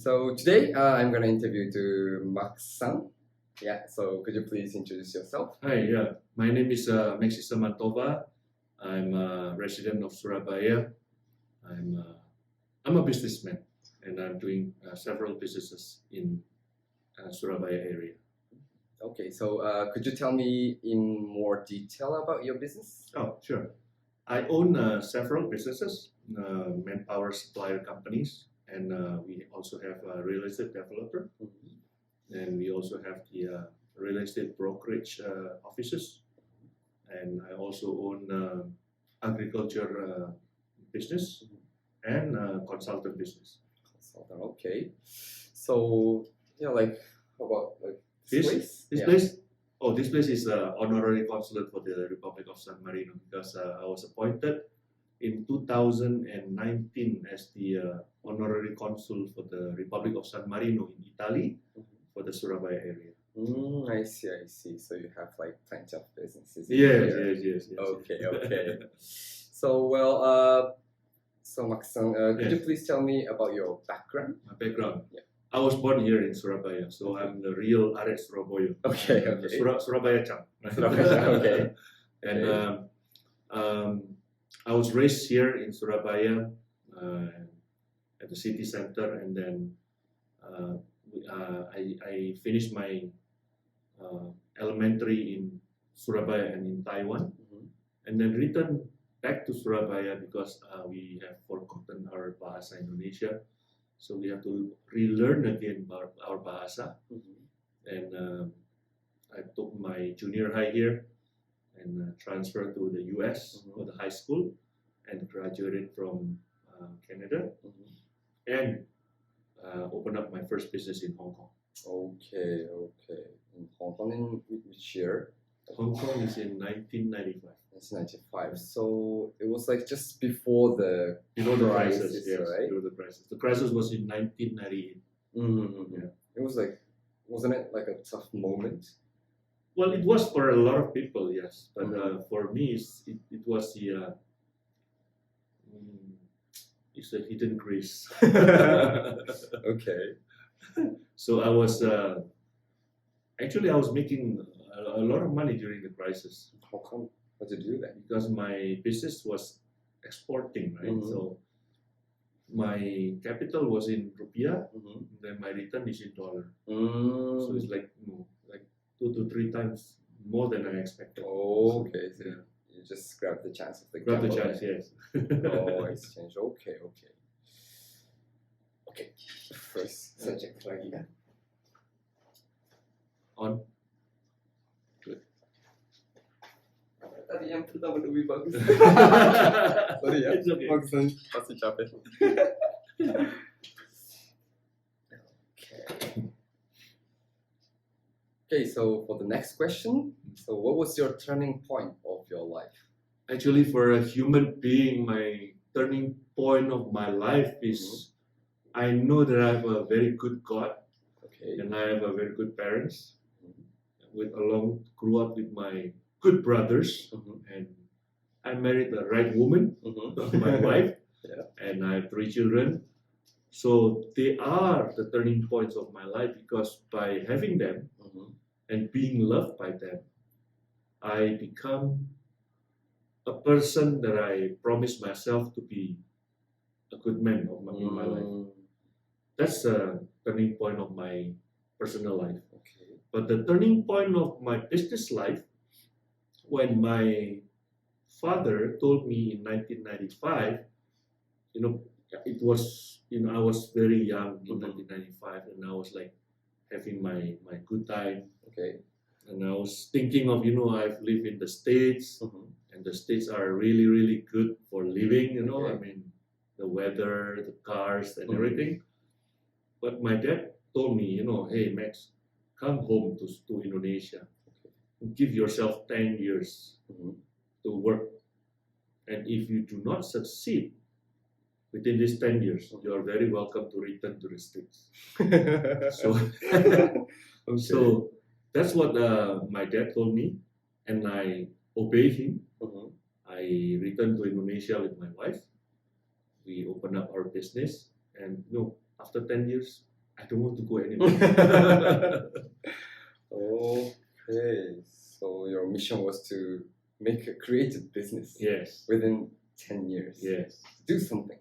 So today I'm going to interview to Maxixe. Yeah, so could you please introduce yourself? Hi, yeah. My name is Maxixe Mantofa. I'm a resident of Surabaya. I'm a businessman, and I'm doing several businesses in Surabaya area. Okay, so could you tell me in more detail about your business? Oh, sure. I own several businesses, manpower supplier companies, and we also have a real estate developer, and we also have the real estate brokerage offices, and I also own agriculture business and consultant business. Consultant, okay. So, like, how about this place? This place? Oh, this place is honorary consulate for the Republic of San Marino because I was appointed in 2019 as the honorary consul for the Republic of San Marino in Italy for the Surabaya area. I see. So you have plenty of businesses. Yes. Okay. So so Maxixe, could you please tell me about your background? My background. Yeah. I was born here in Surabaya, so I'm the real Arek Surabaya. Okay. Surabaya Chang. Okay. And I was raised here in Surabaya at the city center, and then I finished my elementary in Surabaya and in Taiwan, and then returned back to Surabaya because we have forgotten our Bahasa Indonesia. So we have to relearn again our Bahasa. And I took my junior high here and transferred to the US for the high school and graduated from Canada and opened up my first business in Hong Kong. Okay. In Hong Kong, in which year? Hong Kong is in 1995. 1995. So it was just before the crisis, yes, right? Before the crisis. The crisis was in 1998. Yeah. It was wasn't it a tough moment? Well, it was for a lot of people, yes. But for me, it was it's a hidden grace. Okay. So I was actually I was making a lot of money during the crisis. How come? How did you do that? Because my business was exporting, right? So my capital was in rupiah, then my return is in dollar. So it's like 2 to 3 times more than I expected. Oh, okay. So you just grabbed the chance of the Grab the gamble. chance, yes. Exchange. Okay. First subject lagi kan? On. Tadi yang pertama lebih bagus. Sorry ya. It's okay. Maksudnya pasti capek. Okay, so for the next question, so what was your turning point of your life? Actually, for a human being, my turning point of my life is I know that I have a very good God, and I have a very good parents. Grew up with my good brothers, and I married the right woman, my wife, and I have 3 children. So they are the turning points of my life because by having them and being loved by them, I become a person that I promised myself to be a good man in my life. That's a turning point of my personal life. But the turning point of my business life, when my father told me in 1995, it was, I was very young in 1995, and I was having my good time. And I was thinking of, I've lived in the States, and the States are really, really good for living, I mean, the weather, the cars, and everything. But my dad told me, hey, Max, come home to Indonesia. Give yourself 10 years to work. And if you do not succeed within these 10 years, you are very welcome to return to the States. So that's what my dad told me, and I obeyed him. I returned to Indonesia with my wife. We opened up our business, and after 10 years, don't want to go anywhere. Okay, so your mission was to make a creative business. Yes. Within 10 years. Yes. Do something.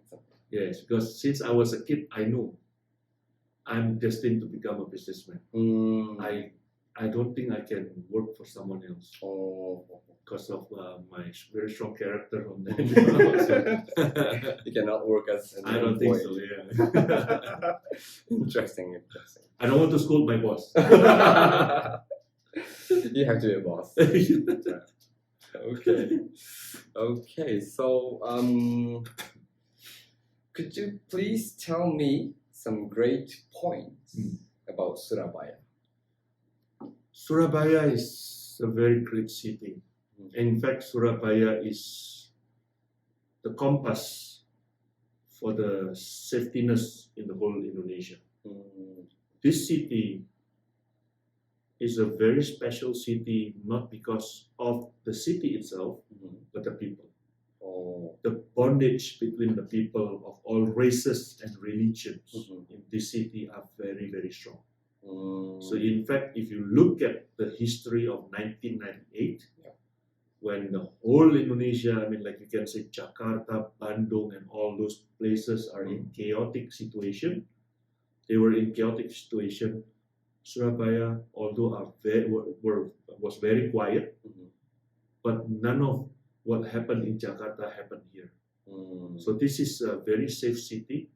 Yes, because since I was a kid, I knew I'm destined to become a businessman. I don't think I can work for someone else because of my very strong character on that. You cannot work as an I don't think so, yeah. Interesting. I don't want to scold my boss. You have to be a boss. Okay, so could you please tell me some great points about Surabaya? Surabaya is a very great city. In fact, Surabaya is the compass for the safetyness in the whole Indonesia. This city is a very special city, not because of the city itself, but the people. The bondage between the people of all races and religions in this city are very, very strong. So in fact, if you look at the history of 1998, when the whole Indonesia, I mean, like you can say Jakarta, Bandung, and all those places are in chaotic situation. They were in chaotic situation. Surabaya, although was very quiet, but none of what happened in Jakarta happened here. So this is a very safe city.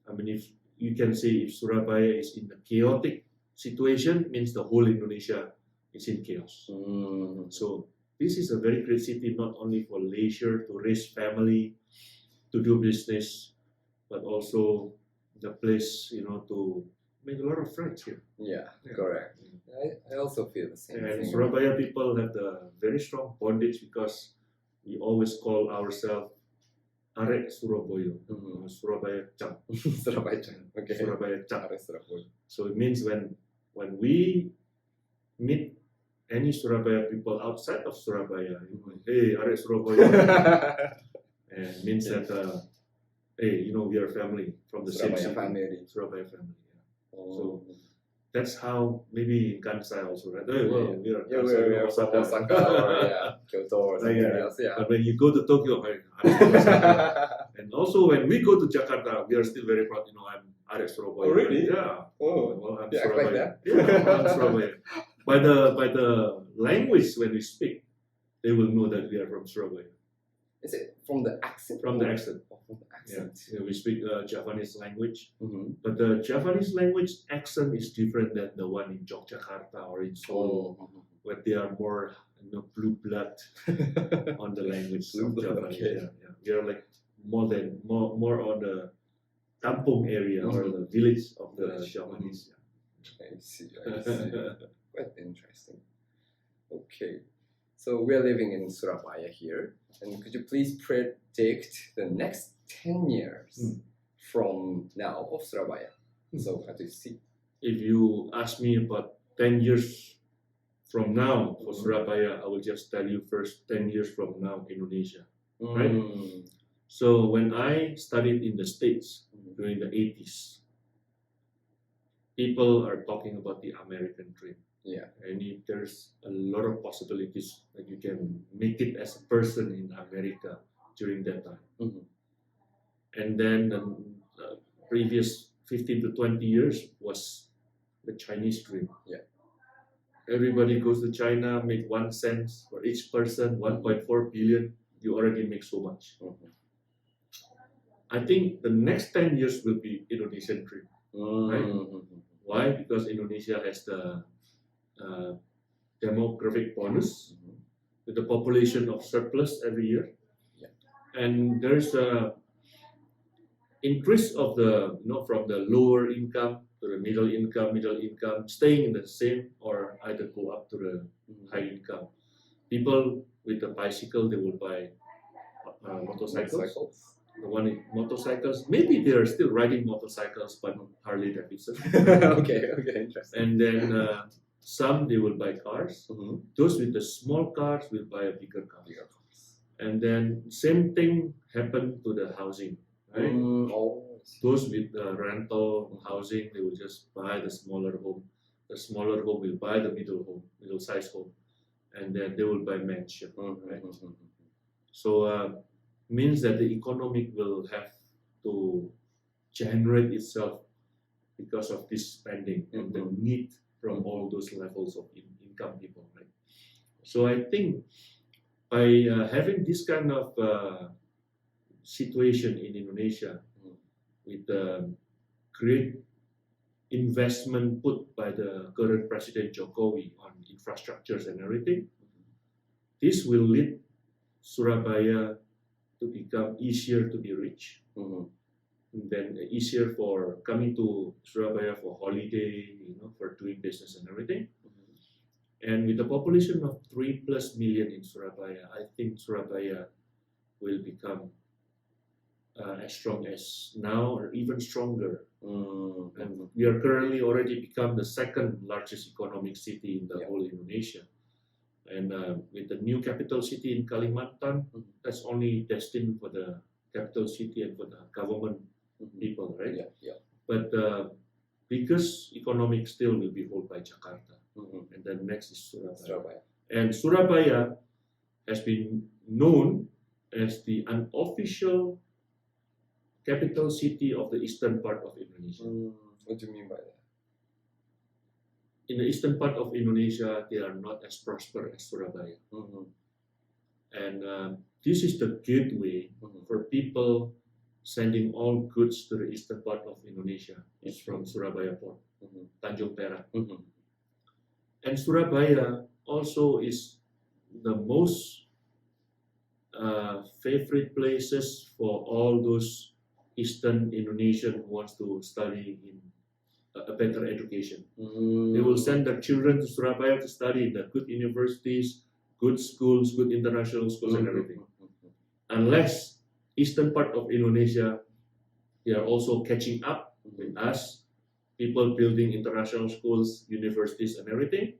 I mean, if you can say if Surabaya is in a chaotic situation, means the whole Indonesia is in chaos. So this is a very great city, not only for leisure, to raise family, to do business, but also the place, to make a lot of friends here. Yeah. Correct. I also feel the same And thing. Surabaya people have the very strong bondage because we always call ourselves Arek Surabaya, Surabaya Chang. Surabaya Chang. Okay. Surabaya Chang. Arek Surabaya. So it means when we meet any Surabaya people outside of Surabaya, hey, Arek Surabaya, and means that hey, we are family from the Surabaya same city. family. Surabaya family. So that's how maybe in Kansai also, right? Hey, well, we are Kansai, we are from Osaka or Kyoto or something else. Yeah. But when you go to Tokyo, and also when we go to Jakarta, we are still very proud. I'm Arek Surabaya. Oh, really? Yeah. Oh, well, I'm you act Surabaya. like that? Yeah, I'm Surabaya. By the language when we speak, they will know that we are from Surabaya. Is it from the accent? From the accent. From the accent. Yeah, we speak Japanese language, Mm-hmm. but the Japanese language accent is different than the one in Yogyakarta or in Solo, where they are more blue blood on the language of Japanese. Okay. Yeah. We are like more on the kampung area or the village of the Japanese. I see. Quite interesting. Okay. So we're living in Surabaya here, and could you please predict the next 10 years from now of Surabaya? So how do you see? If you ask me about 10 years from now for Surabaya, I will just tell you first 10 years from now, Indonesia. Right? So when I studied in the States during the 80s, people are talking about the American dream. Yeah. And there's a lot of possibilities that you can make it as a person in America during that time. And then the previous 15 to 20 years was the Chinese dream. Yeah. Everybody goes to China, make 1 cent for each person, 1.4 billion, you already make so much. I think the next 10 years will be Indonesian dream. Right? Why? Because Indonesia has the demographic bonus with the population of surplus every year, and there's a increase of the from the lower income to the middle income staying in the same or either go up to the high income. People with a bicycle, they will buy motorcycles. The one in motorcycles, maybe they are still riding motorcycles, but not Harley Davidson. Okay, interesting. And then some they will buy cars. Those with the small cars will buy a bigger car. And then same thing happened to the housing, right? those with rental housing, they will just buy the smaller home. The smaller home will buy the middle-sized home, and then they will buy mansion. Right? So means that the economy will have to generate itself because of this spending and the need from all those levels of income people. Right? So I think by having this kind of situation in Indonesia with great investment put by the current President Jokowi on infrastructures and everything, this will lead Surabaya to become easier to be reached, and then easier for coming to Surabaya for holiday, for doing business and everything. And with a population of 3+ million in Surabaya, I think Surabaya will become as strong as now or even stronger. And we are currently already become the second largest economic city in the whole Indonesia. And with the new capital city in Kalimantan, that's only destined for the capital city and for the government people, right? But biggest economic still will be held by Jakarta. And then next is Surabaya. And Surabaya has been known as the unofficial capital city of the eastern part of Indonesia. What do you mean by that? In the eastern part of Indonesia, they are not as prosperous as Surabaya. And this is the gateway for people sending all goods to the eastern part of Indonesia. It's from Surabaya port, Tanjung Perak. And Surabaya also is the most favorite places for all those Eastern Indonesian who wants to study in a better education. They will send their children to Surabaya to study in the good universities, good schools, good international schools and everything. Unless Eastern part of Indonesia, they are also catching up with us, people building international schools, universities and everything.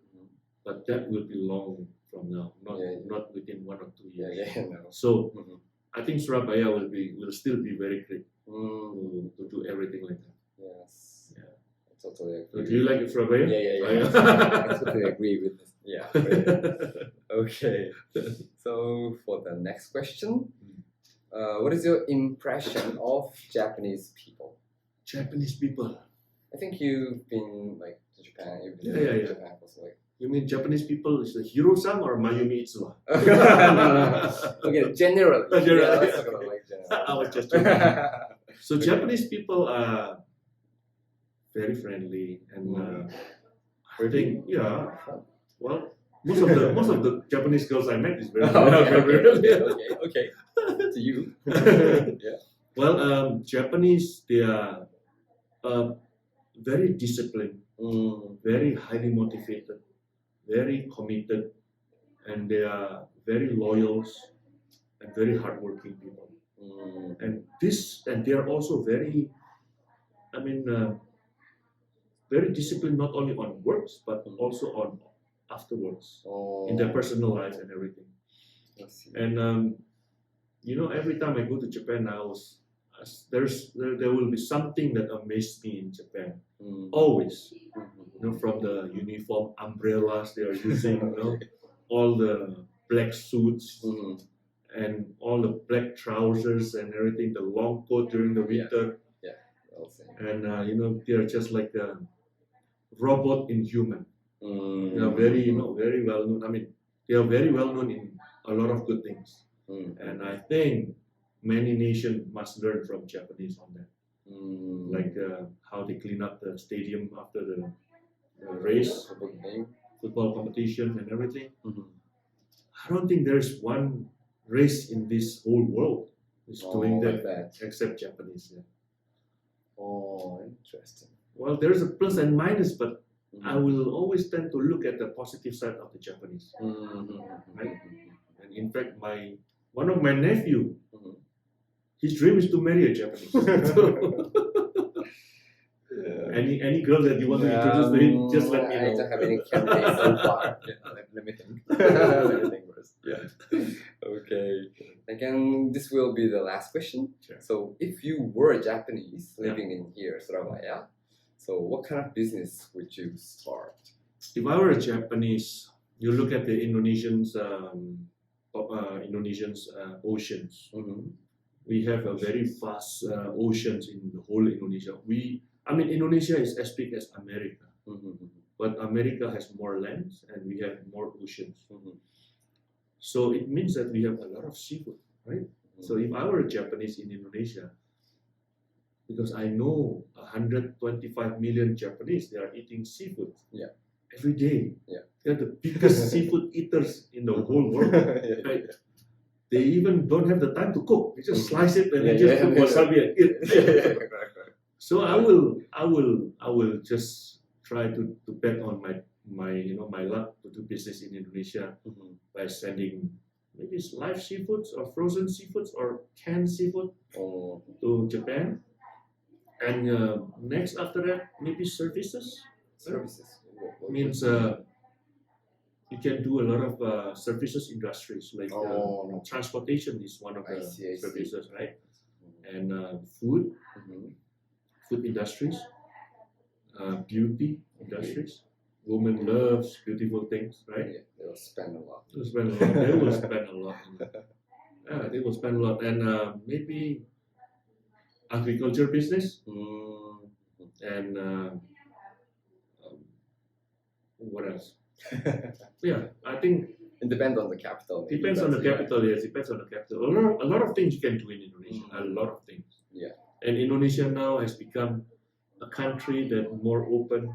But that will be long from now, not within 1 or 2 years. So I think Surabaya will still be very great to do everything like that. Yes. Yeah. I totally agree. So do you like Surabaya? I totally agree with this. Yeah. Okay. So for the next question, what is your impression of Japanese people? Japanese people. I think you've been to Japan. You've been to Japan for so You mean Japanese people is the Hiro-san or Mayumi Itsuwa? No. Okay, generally. Let's talk about general. I was just joking. So Japanese people are very friendly and I think well most of the Japanese girls I met is very friendly. Okay. To you. Well, Japanese, they are very disciplined, very highly motivated, very committed, and they are very loyal and very hardworking people. And they are also very, very disciplined not only on works but also on afterwards in their personal life and everything. And every time I go to Japan, there will be something that amazed me in Japan. Always, from the uniform umbrellas they are using, all the black suits and all the black trousers and everything, the long coat during the winter. And they are just like a robot in human. They are very, very well known. They are very well known in a lot of good things. And I think many nations must learn from Japanese on that. Like how they clean up the stadium after the race, football competition and everything. I don't think there's one race in this whole world is doing that except Japanese. Interesting. Well, there's a plus and minus, but I will always tend to look at the positive side of the Japanese. Right? And in fact, one of my nephew, his dream is to marry a Japanese. Any girl that you want to introduce to him, just let me know. I don't have any candidates so far. Let me think. Let me think for a course. Yeah. Okay. Again, this will be the last question. Sure. So, if you were Japanese living in here, Surabaya, so what kind of business would you start? If I were a Japanese, you look at the Indonesians oceans. We have a very vast oceans in the whole Indonesia. Indonesia is as big as America, but America has more land and we have more oceans. So it means that we have a lot of seafood, right? So if I were a Japanese in Indonesia, because I know 125 million Japanese, they are eating seafood every day. They're the biggest seafood eaters in the whole world. Right? They even don't have the time to cook. They just slice it and they just put wasabi and eat. So I will just try to bet on my luck to do business in Indonesia by sending maybe live seafoods or frozen seafoods or canned seafood to Japan. And next after that, maybe services. Services. Means you can do a lot of services industries like transportation is one of the services, right? And food industries, beauty industries. Women loves beautiful things, right? Yeah, they will spend a lot. They will spend a lot. They will spend a lot. Yeah, they will spend a lot, and maybe agriculture business, and what else? Yeah, I think it depends on the capital. Depends on the capital. Yes, depends on the capital. A lot of things you can do in Indonesia. A lot of things. Yeah. And Indonesia now has become a country that more open,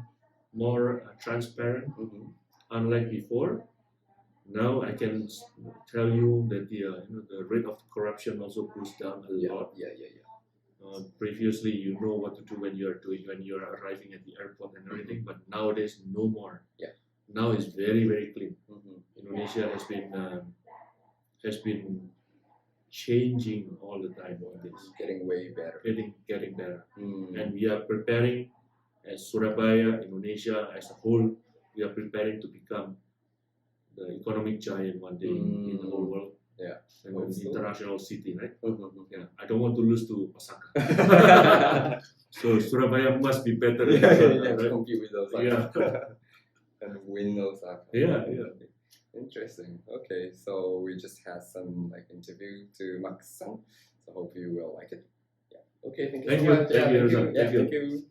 more transparent, unlike before. Now I can tell you that the rate of corruption also goes down a lot. Yeah. Previously, you know what to do when you're arriving at the airport and everything, but nowadays no more. Yeah. Now it's very, very clean. Indonesia has been changing all the time on this. Getting way better. Getting better. And we are preparing, as Surabaya, Indonesia as a whole, we are preparing to become the economic giant one day in the whole world. Yeah. And an international city, right? Yeah. I don't want to lose to Osaka. So Surabaya must be better. To compete with Osaka. Yeah. And win Osaka. Yeah. Interesting. Okay, so we just had some interview to Maxixe, so hope you will like it. Yeah. Okay, thank you so much. Thank you. Thank you.